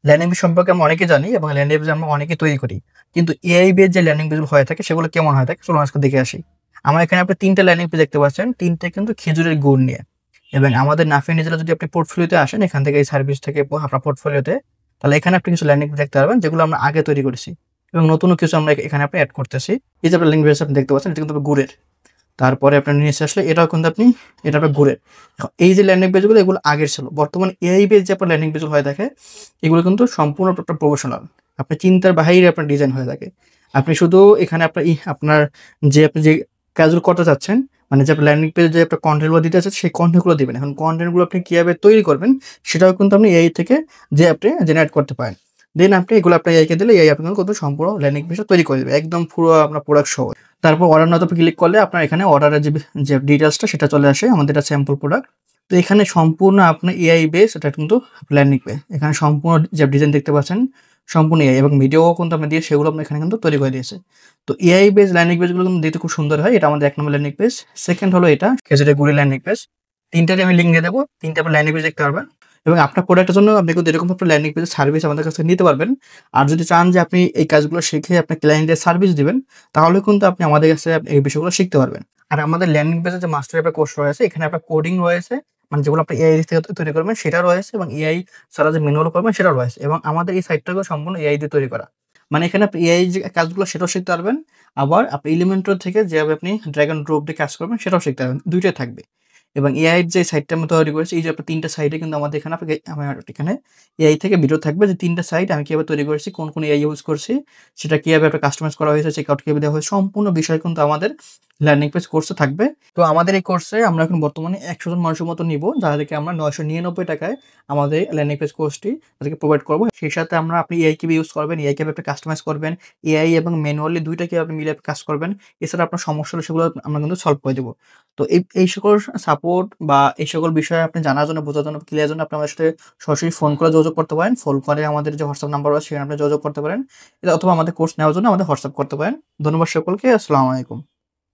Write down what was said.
Landing page সম্পর্কে আমরা অনেকে জানি এবং ল্যান্ডিং পেজ আমরা অনেকে তৈরি করি। কিন্তু এআই বেস যে ল্যান্ডিং পেজগুলো হয়ে থাকে সেগুলো কেমন হয়ে থাকে চলুন আজকে দেখে আসি। আমার এখানে আপনি ৩ টা ল্যান্ডিং পেজ দেখতে পাচ্ছেন। ৩ টা কিন্তু খেজুরের গুড় নিয়ে। এবং আমাদের নাফিন ডিজিটাল যদি আপনি পোর্টফোলিওতে আসেন এখান থেকে এই সার্ভিস থেকে আপনার পোর্টফোলিওতে, তাহলে এখানে আপনি কিছু ল্যান্ডিং পেজ দেখতে পারবেন যেগুলো আমরা আগে তৈরি করেছি। এবং নতুনও কিছু আমরা এখানে আপনি এড করতেছি। এই যে আপনার ল্যান্ডিং পেজ আপনি দেখতে পাচ্ছেন এটা কিন্তু গুড়ের। তারপরে আপনার নিচে আসলে এটাও কিন্তু এটা আপনার ঘুরে। এই যে ল্যান্ডিং পেজগুলো এগুলো আগের ছিল। বর্তমানে এআই বেস যে আপনার ল্যান্ডিং পেজগুলো হয়ে থাকে এগুলো কিন্তু সম্পূর্ণ একটা প্রফেশনাল। আপনার চিন্তার বাহিরে আপনার ডিজাইন হয়ে থাকে। আপনি শুধু এখানে আপনার আপনি যে কাজগুলো করতে চাচ্ছেন, মানে যে আপনার ল্যান্ডিং পেজে যে আপনার কনটেন্টগুলো দিতে চাচ্ছেন সেই কনটেন্টগুলো দিবেন। এখন কনটেন্টগুলো আপনি কিভাবে তৈরি করবেন সেটাও কিন্তু আপনি এআই থেকে আপনি জেনারেট করতে পারেন। দেন আপনি এগুলো আপনার এআইকে দিলে এআই আপনার কিন্তু সম্পূর্ণ ল্যান্ডিং পেজটা তৈরি করে দেবে। একদম পুরো আপনার প্রোডাক্ট সহ। তারপর অর্ডার নাও ক্লিক করলে আপনার এখানে অর্ডারের যে ডিটেইলসটা সেটা চলে আসে। আমাদের এটা স্যাম্পল প্রোডাক্ট। তো এখানে সম্পূর্ণ আপনার এআই বেস এটা কিন্তু ল্যান্ডিং পেজ। এখানে সম্পূর্ণ যে ডিজাইন দেখতে পাচ্ছেন সম্পূর্ণ এআই এবং ভিডিও কিন্তু আপনি দিয়ে সেগুলো আপনি এখানে কিন্তু তৈরি করে দিয়েছে। তো এআই বেস ল্যান্ডিং পেজগুলো কিন্তু দেখতে খুব সুন্দর হয়। এটা আমাদের ১ নম্বর ল্যান্ডিং পেজ। সেকেন্ড হলো এটা খেজুরের গুড়ের ল্যান্ডিং পেজ। ৩ টারই আমি লিঙ্ক দিয়ে দেবো। ৩ টা আপনি ল্যান্ডিং পেজ দেখতে পারবেন। এবং আপনার প্রোডাক্টের জন্য আপনি কিন্তু এরকম একটা ল্যান্ডিং পেজের সার্ভিস আমাদের কাছ থেকে নিতে পারবেন। আর যদি চান যে আপনি এই কাজগুলো শিখে আপনার ক্লায়েন্টের সার্ভিস দিবেন, তাহলে কিন্তু আপনি আমাদের কাছে এই বিষয়গুলো শিখতে পারবেন। আর আমাদের ল্যান্ডিং পেজে যে মাস্টার অ্যাপের কোর্স রয়েছে, এখানে আপনার কোডিং রয়েছে, মানে যেগুলো আপনি এআই থেকে তৈরি করবেন সেটা রয়েছে এবং এআই ছাড়া যে ম্যানুয়াল করবেন সেটাও রয়েছে। এবং আমাদের এই সাইটটাকেও সম্পূর্ণ এআই দিয়ে তৈরি করা। মানে এখানে আপনি এআই যে কাজগুলো সেটাও শিখতে পারবেন। আবার আপনি এলিমেন্টর থেকে যেভাবে আপনি ড্র্যাগ অ্যান্ড ড্রপ দিয়ে কাজ করবেন সেটাও শিখতে পারবেন। ২ টাই থাকবে। এবং এআই এর যে সাইটটা আমরা তৈরি করেছি, এই যে আপনার ৩ টা সাইটে কিন্তু আমাদের এখানে আমার এখানে এআই থেকে ভিডিও থাকবে যে ৩ টা সাইট আমি কিভাবে তৈরি করেছি, কোন এআই ইউজ করছি, সেটা কিভাবে একটা কাস্টমাইজ করা হয়েছে, চেকআউট কিভাবে দেওয়া হয়েছে, সম্পূর্ণ বিষয় কিন্তু আমাদের ল্যান্ডিং পেজ কোর্সে থাকবে। তো আমাদের এই কোর্সে আমরা এখন বর্তমানে ১০০ জন মানুষের মতো নিব, যাদেরকে আমরা ৳৯৯৯ আমাদের ল্যান্ডিং পেজ কোর্সটি তাদেরকে প্রোভাইড করব। সেই সাথে আপনি এআই কিভাবে ইউজ করবেন, এআই কিভাবে আপনি কাস্টমাইজ করবেন, এআই এবং ম্যানুয়ালি ২ টা কিভাবে মিলে কাজ করবেন, এছাড়া আপনার সমস্যা হলে সেগুলো আমরা কিন্তু সলভ করে দেব। তো এই সকল সাপোর্ট বা এই সকল বিষয়ে আপনি জানার জন্য, বোঝার জন্য, ক্লিয়ার জন্য আপনি আমাদের সাথে সরাসরি ফোন করে যোগাযোগ করতে পারেন। ফোন করে আমাদের যে হোয়াটসঅ্যাপ নাম্বার আছে সেখানে আপনি যোগাযোগ করতে পারেন। অথবা আমাদের কোর্স নেওয়ার জন্য আমাদের হোয়াটসঅ্যাপ করতে পারেন। ধন্যবাদ সকলকে। আসসালামু আলাইকুম।